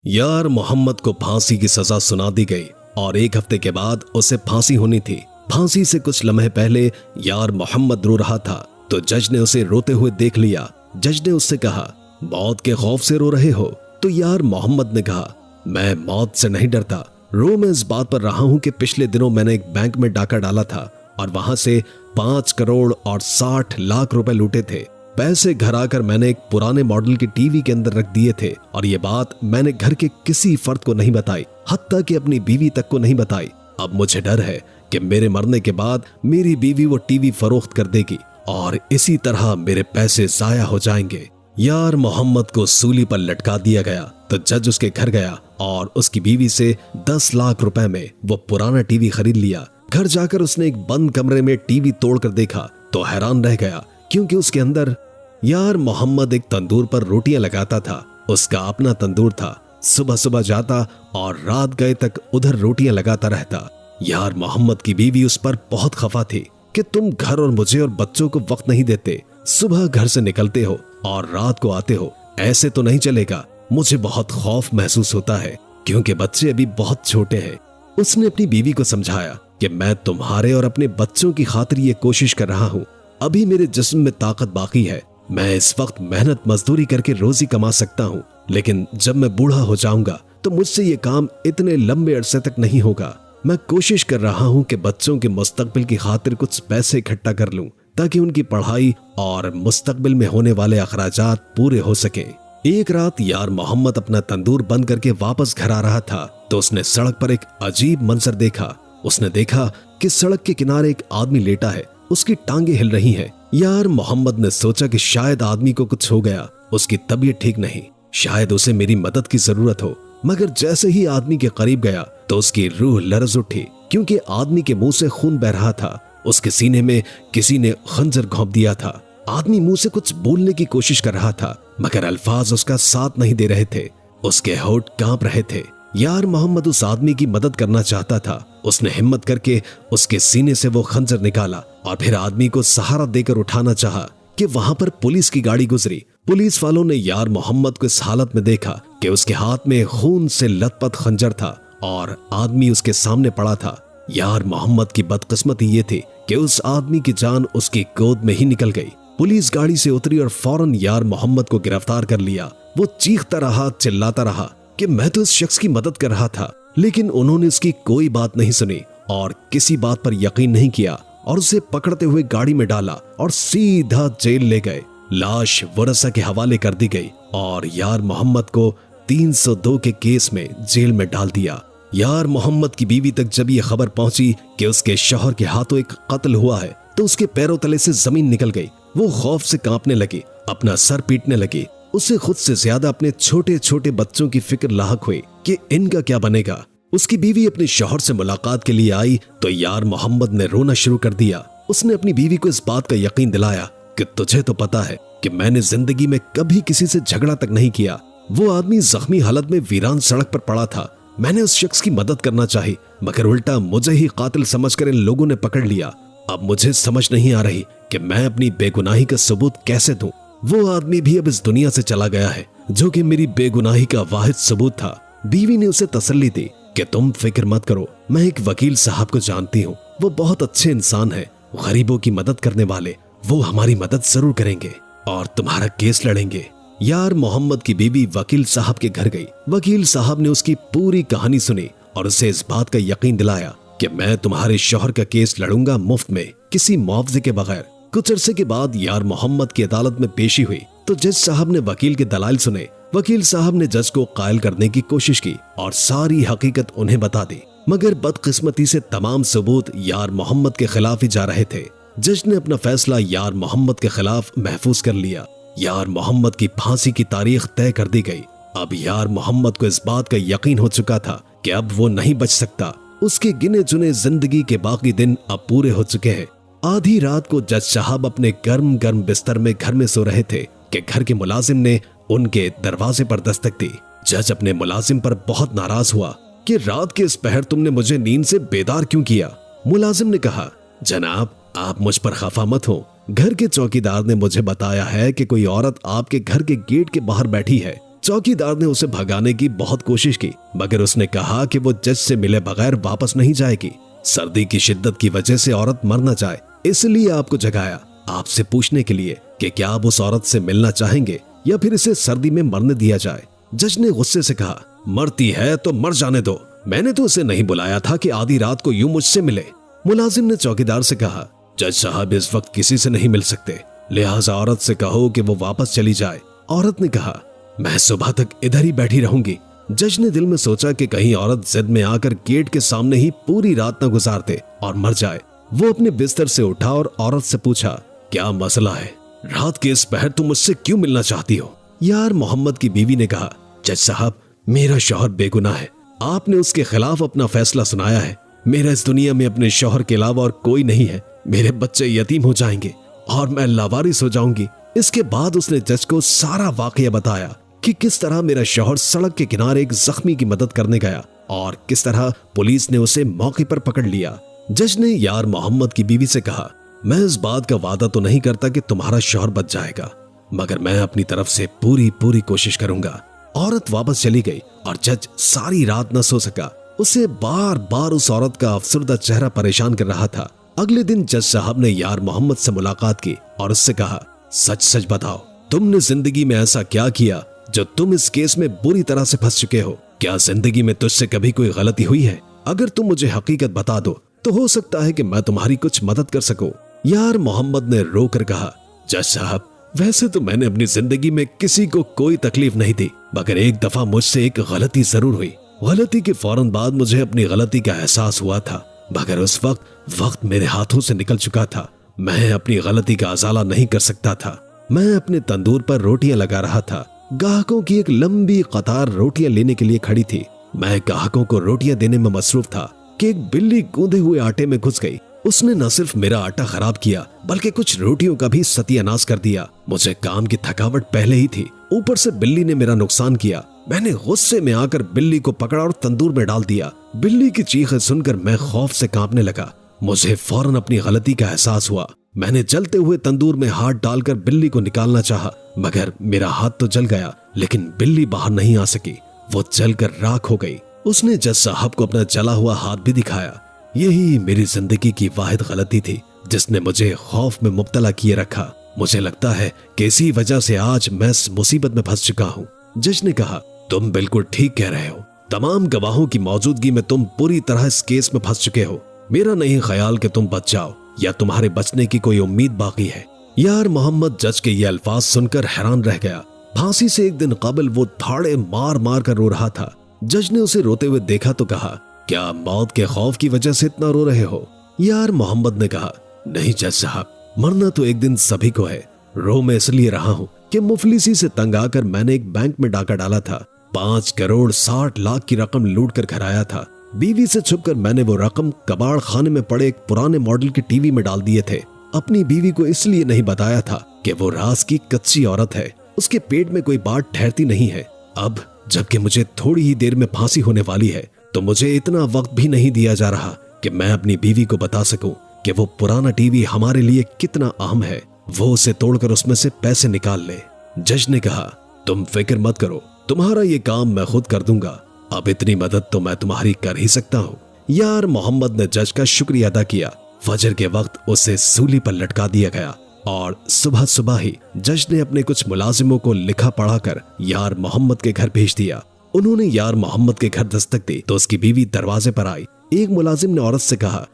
यार मोहम्मद को फांसी की सजा सुना दी गई और 1 हफ्ते के बाद उसे फांसी होनी थी। फांसी से कुछ लम्हे पहले यार मोहम्मद रो रहा था तो जज ने उसे रोते हुए देख लिया। जज ने उससे कहा, मौत के खौफ से रो रहे हो? तो यार मोहम्मद ने कहा, मैं मौत से नहीं डरता, रो मैं इस बात पर रहा हूं कि पिछले दिनों मैंने एक बैंक में डाका डाला था और वहां से 5 करोड़ और 60 लाख रुपए लूटे थे। पैसे घर आकर मैंने एक पुराने मॉडल की टीवी के अंदर रख दिए थे और ये बात मैंने घर के किसी फर्द को नहीं बताई, हत्ता कि अपनी बीवी तक को नहीं बताई। अब मुझे डर है कि मेरे मरने के बाद मेरी बीवी वो टीवी फरोख्त कर देगी और इसी तरह मेरे पैसे जाया हो जाएंगे। यार मोहम्मद को सूली पर लटका दिया गया तो जज उसके घर गया और उसकी बीवी से 10 लाख रुपए में वो पुराना टीवी खरीद लिया। घर जाकर उसने एक बंद कमरे में टीवी तोड़कर देखा तो हैरान रह गया क्योंकि उसके अंदर यार मोहम्मद एक तंदूर पर रोटियां लगाता था। उसका अपना तंदूर था। सुबह सुबह जाता और रात गए तक उधर रोटियां लगाता रहता। यार मोहम्मद की बीवी उस पर बहुत खफा थी कि तुम घर और मुझे और बच्चों को वक्त नहीं देते, सुबह घर से निकलते हो और रात को आते हो, ऐसे तो नहीं चलेगा। मुझे बहुत खौफ महसूस होता है क्योंकि बच्चे अभी बहुत छोटे हैं। उसने अपनी बीवी को समझाया कि मैं तुम्हारे और अपने बच्चों की खातिर ये कोशिश कर रहा हूँ। अभी मेरे जिस्म में ताकत बाकी है, मैं इस वक्त मेहनत मजदूरी करके रोजी कमा सकता हूँ, लेकिन जब मैं बूढ़ा हो जाऊंगा तो मुझसे ये काम इतने लंबे अरसे तक नहीं होगा। मैं कोशिश कर रहा हूँ कि बच्चों के मुस्तकबिल की खातिर कुछ पैसे इकट्ठा कर लूं ताकि उनकी पढ़ाई और मुस्तकबिल में होने वाले अखराजात पूरे हो सके। एक रात यार मोहम्मद अपना तंदूर बंद करके वापस घर आ रहा था तो उसने सड़क पर एक अजीब मंजर देखा। उसने देखा कि सड़क के किनारे एक आदमी लेटा है, उसकी टांगे हिल रही हैं। यार मोहम्मद ने सोचा कि शायद आदमी को कुछ हो गया, उसकी तबीयत ठीक नहीं, शायद उसे मेरी मदद की जरूरत हो। मगर जैसे ही आदमी के करीब गया तो उसकी रूह लरज उठी क्योंकि आदमी के मुंह से खून बह रहा था। उसके सीने में किसी ने खंजर घोंप दिया था। आदमी मुंह से कुछ बोलने की कोशिश कर रहा था मगर अल्फाज उसका साथ नहीं दे रहे थे, उसके होंठ कांप रहे थे। यार मोहम्मद उस आदमी की मदद करना चाहता था। उसने हिम्मत करके उसके सीने से वो खंजर निकाला और फिर आदमी को सहारा देकर उठाना चाहा कि वहां पर पुलिस की गाड़ी गुजरी। पुलिस वालों ने यार मोहम्मद को इस हालत में देखा कि उसके हाथ में खून से लथपथ खंजर था और आदमी उसके सामने पड़ा था। यार मोहम्मद की बदकिस्मती ये थी कि उस आदमी की जान उसकी गोद में ही निकल गई। पुलिस गाड़ी से उतरी और फौरन यार मोहम्मद को गिरफ्तार कर लिया। वो चीखता रहा, चिल्लाता रहा कि मैं तो इस शख्स की मदद कर रहा था, लेकिन उन्होंने उसकी कोई बात नहीं सुनी और किसी बात पर यकीन नहीं किया और उसे पकड़ते हुए गाड़ी में डाला और सीधा जेल ले गए। लाश वरसा के हवाले कर दी गई और यार मोहम्मद को 302 के केस में जेल में डाल दिया। यार मोहम्मद की बीवी तक जब ये खबर पहुंची कि उसके शौहर के हाथों एक कत्ल हुआ है तो उसके पैरों तले से जमीन निकल गई। वो खौफ से कांपने लगी, अपना सर पीटने लगी। उसे खुद से ज्यादा अपने छोटे छोटे बच्चों की फिक्र लाहक हुई कि इनका क्या बनेगा। उसकी बीवी अपने शौहर से मुलाकात के लिए आई तो यार मोहम्मद ने रोना शुरू कर दिया। उसने अपनी बीवी को इस बात का यकीन दिलाया कि तुझे तो पता है कि मैंने जिंदगी में कभी किसी से झगड़ा तक नहीं किया। वो आदमी जख्मी हालत में वीरान सड़क पर पड़ा था। मैंने उस शख्स की मदद करना चाही मगर उल्टा मुझे ही कातिल समझकर इन लोगों ने पकड़ लिया। अब मुझे समझ नहीं आ रही कि मैं अपनी बेगुनाही का सबूत कैसे दूं। वो आदमी भी अब इस दुनिया से चला गया है जो कि मेरी बेगुनाही का वाहिद सबूत था। बीवी ने उसे तसल्ली दी कि तुम फिक्र मत करो, मैं एक वकील साहब को जानती हूँ, वो बहुत अच्छे इंसान है, गरीबों की मदद करने वाले, वो हमारी मदद जरूर करेंगे और तुम्हारा केस लड़ेंगे। यार मोहम्मद की बीवी वकील साहब के घर गई। वकील साहब ने उसकी पूरी कहानी सुनी और उसे इस बात का यकीन दिलाया कि मैं तुम्हारे शौहर का केस लड़ूंगा मुफ्त में, किसी मुआवजे के बगैर। कुछ अरसे के बाद यार मोहम्मद की अदालत में पेशी हुई तो जज साहब ने वकील के दलाइल सुने। वकील साहब ने जज को कायल करने की कोशिश की और सारी हकीकत उन्हें बता दी मगर बदकिस्मती से तमाम सबूत यार मोहम्मद के खिलाफ ही जा रहे थे। जज ने अपना फैसला यार मोहम्मद के खिलाफ महफूज कर लिया। यार मोहम्मद की फांसी की तारीख तय कर दी गई। अब यार मोहम्मद को इस बात का यकीन हो चुका था कि अब वो नहीं बच सकता। उसके गिने चुने जिंदगी के बाकी दिन अब पूरे हो चुके हैं। आधी रात को जज साहब अपने गर्म गर्म बिस्तर में घर में सो रहे थे कि घर के मुलाजिम ने उनके दरवाजे पर दस्तक दी। जज अपने मुलाजिम पर बहुत नाराज हुआ कि रात के इस पहर तुमने मुझे नींद से बेदार क्यों किया। मुलाजिम ने कहा, जनाब आप मुझ पर खफा मत हो, घर के चौकीदार ने मुझे बताया है कि कोई औरत आपके घर के गेट के बाहर बैठी है। चौकीदार ने उसे भगाने की बहुत कोशिश की, मगर उसने कहा कि वो जज से मिले बगैर वापस नहीं जाएगी। सर्दी की शिद्दत की वजह से औरत मर न जाए, इसलिए आपको जगाया, आपसे पूछने के लिए कि क्या आप उस औरत से मिलना चाहेंगे या फिर इसे सर्दी में मरने दिया जाए। जज ने गुस्से से कहा, मरती है तो मर जाने दो, मैंने तो उसे नहीं बुलाया था कि आधी रात को यूं मुझसे मिले। मुलाजिम ने चौकीदार से कहा, जज साहब इस वक्त किसी से नहीं मिल सकते, लिहाजा औरत से कहो कि वो वापस चली जाए। औरत ने कहा, मैं सुबह तक इधर ही बैठी रहूंगी। जज ने दिल में सोचा कि कहीं औरत जिद में आकर गेट के सामने ही पूरी रात न गुजार दे और मर जाए। वो अपने बिस्तर से उठा और औरत से पूछा, क्या मसला है, रात के इस पहर तुम मुझसे क्यों मिलना चाहती हो? यार मोहम्मद की बीवी ने कहा, जज साहब मेरा शौहर बेगुनाह है, आपने उसके खिलाफ अपना फैसला सुनाया है। मेरा इस दुनिया में अपने शौहर के अलावा और कोई नहीं है, मेरे बच्चे यतीम हो जाएंगे और मैं लावारिस हो जाऊंगी। इसके बाद उसने जज को सारा वाकया बताया कि किस तरह मेरा शौहर सड़क के किनारे एक जख्मी की मदद करने गया और किस तरह पुलिस ने उसे मौके पर पकड़ लिया। जज ने यार मोहम्मद की बीवी से कहा, मैं इस बात का वादा तो नहीं करता कि तुम्हारा शौहर बच जाएगा, मगर मैं अपनी तरफ से पूरी कोशिश करूंगा। औरत वापस चली गई और जज सारी रात न सो सका। उसे बार बार उस औरत का अफसरदा चेहरा परेशान कर रहा था। अगले दिन जज साहब ने यार मोहम्मद से मुलाकात की और उससे कहा, सच सच बताओ, तुमने जिंदगी में ऐसा क्या किया जो तुम इस केस में बुरी तरह से फंस चुके हो? क्या जिंदगी में तुझसे कभी कोई गलती हुई है? अगर तुम मुझे हकीकत बता दो तो हो सकता है कि मैं तुम्हारी कुछ मदद कर सकूं। यार मोहम्मद ने रोकर कहा, जज साहब वैसे तो मैंने अपनी जिंदगी में किसी को कोई तकलीफ नहीं दी, मगर एक दफा मुझसे एक गलती जरूर हुई। गलती के फौरन बाद मुझे अपनी गलती का एहसास हुआ था, मगर उस वक्त मेरे हाथों से निकल चुका था। मैं अपनी गलती का अजाला नहीं कर सकता था। मैं अपने तंदूर पर रोटियां लगा रहा था। ग्राहकों की एक लंबी कतार रोटियां लेने के लिए खड़ी थी। मैं ग्राहकों को रोटियां देने में मसरूफ था कि एक बिल्ली गूंदे हुए आटे में घुस गई। उसने न सिर्फ मेरा आटा खराब किया बल्कि कुछ रोटियों का भी सत्यानाश कर दिया। मुझे काम की थकावट पहले ही थी, ऊपर से बिल्ली ने मेरा नुकसान किया। मैंने गुस्से में आकर बिल्ली को पकड़ा और तंदूर में डाल दिया। बिल्ली की चीखें सुनकर मैं खौफ से कांपने लगा। मुझे फौरन अपनी गलती का एहसास हुआ। मैंने जलते हुए तंदूर में हाथ डालकर बिल्ली को निकालना चाहा, मगर मेरा हाथ तो जल गया, लेकिन बिल्ली बाहर नहीं आ सकी। वो जलकर राख हो गई। उसने जज साहब को अपना जला हुआ हाथ भी दिखाया। यही मेरी जिंदगी की वाहिद गलती थी जिसने मुझे खौफ में मुब्तला किए रखा। मुझे लगता है कि इसी वजह से आज मैं इस मुसीबत में फंस चुका हूँ। जज ने कहा, तुम बिल्कुल ठीक कह रहे हो। तमाम गवाहों की मौजूदगी में तुम पूरी तरह इस केस में फंस चुके हो। मेरा नहीं ख्याल कि तुम बच जाओ या तुम्हारे बचने की कोई उम्मीद बाकी है। यार मोहम्मद जज के ये अल्फाज सुनकर हैरान रह गया। फांसी से एक दिन कबल वो थाड़े मार मार कर रो रहा था। जज ने उसे रोते हुए देखा तो कहा, क्या मौत के खौफ की वजह से इतना रो रहे हो? यार मोहम्मद ने कहा, नहीं जज साहब, मरना तो एक दिन सभी को है। रो मैं इसलिए रहा हूँ कि मुफलिसी से तंग आकर मैंने एक बैंक में डाका डाला था। 5 करोड़ 60 लाख की रकम लूट कर घर आया था। बीवी से छुपकर मैंने वो रकम कबाड़ खाने में पड़े एक पुराने मॉडल के टीवी में डाल दिए थे। अपनी बीवी को इसलिए नहीं बताया था कि वो राज की कच्ची औरत है, उसके पेट में कोई बात ठहरती नहीं है। अब जबकि मुझे थोड़ी ही देर में फांसी होने वाली है तो मुझे इतना वक्त भी नहीं दिया जा रहा कि मैं अपनी बीवी को बता सकूं कि वो पुराना टीवी हमारे लिए कितना अहम है। वो उसे तोड़कर उसमें से पैसे निकाल ले। जज ने कहा, तुम फिक्र मत करो, तुम्हारा ये काम मैं खुद कर दूंगा। अब इतनी मदद तो मैं तुम्हारी कर ही सकता हूँ। यार मोहम्मद ने जज का शुक्रिया अदा किया। फजर के वक्त उसे सूली पर लटका दिया गया और सुबह सुबह ही जज ने अपने कुछ मुलाजिमों को लिखा पढ़ाकर यार मोहम्मद के घर भेज दिया। उन्होंने यार मोहम्मद के घर दस्तक दी तो उसकी बीवी दरवाजे पर आई। एक मुलाजिम ने औरत से कहा,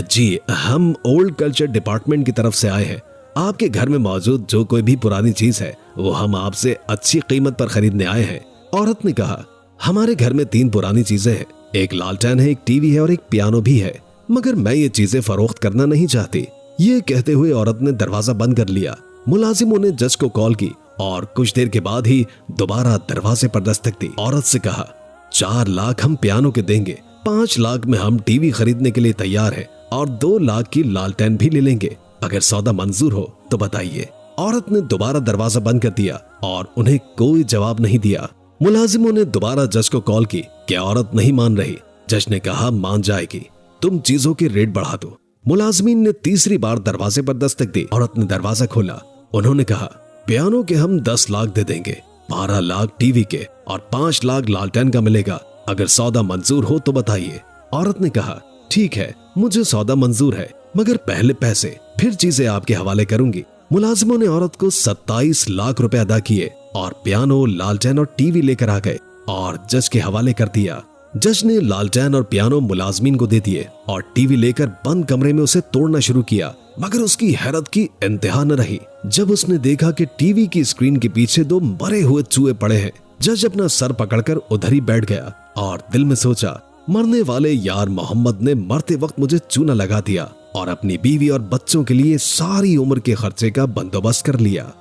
जी हम ओल्ड कल्चर डिपार्टमेंट की तरफ से आए हैं। आपके घर में मौजूद जो कोई भी पुरानी चीज है वो हम आपसे अच्छी कीमत पर खरीदने आए हैं। औरत ने कहा, हमारे घर में 3 पुरानी चीजें हैं, एक लालटेन है, एक टीवी है और एक पियानो भी है, मगर मैं ये चीजें फरोख्त करना नहीं चाहती। ये कहते हुए औरत ने दरवाजा बंद कर लिया। मुलाजिमों ने जज को कॉल की और कुछ देर के बाद ही दोबारा दरवाजे पर दस्तक दी। औरत से कहा, 4 लाख हम पियानो के देंगे, 5 लाख में हम टीवी खरीदने के लिए तैयार हैं और 2 लाख की लालटेन भी ले लेंगे। अगर सौदा मंजूर हो तो बताइए। औरत ने दोबारा दरवाजा बंद कर दिया और उन्हें कोई जवाब नहीं दिया। मुलाजिमों ने दोबारा जज को कॉल की कि औरत नहीं मान रही। जज ने कहा, मान जाएगी, तुम चीजों के रेट बढ़ा दो। मुलाजिमीन ने तीसरी बार दरवाजे पर दस्तक दी। औरत ने दरवाजा खोला। उन्होंने कहा, पियानो के हम 10 लाख दे देंगे, 12 लाख टीवी के और 5 लाख लालटेन का मिलेगा। अगर सौदा मंजूर हो तो बताइए। औरत ने कहा, ठीक है, मुझे सौदा मंजूर है, मगर पहले पैसे, फिर चीजें आपके हवाले करूंगी। मुलाजिमों ने औरत को 27 लाख रुपए अदा किए और पियानो, लालटेन और टीवी लेकर आ गए और जज के हवाले कर दिया। जज ने लालटेन और पियानो मुलाजमीन को दे दिए और टीवी लेकर बंद कमरे में उसे तोड़ना शुरू किया, मगर उसकी हैरत की इंतहा न रही जब उसने देखा कि टीवी की स्क्रीन के पीछे 2 मरे हुए चूहे पड़े हैं। जज अपना सर पकड़कर उधर ही बैठ गया और दिल में सोचा, मरने वाले यार मोहम्मद ने मरते वक्त मुझे चूना लगा दिया और अपनी बीवी और बच्चों के लिए सारी उम्र के खर्चे का बंदोबस्त कर लिया।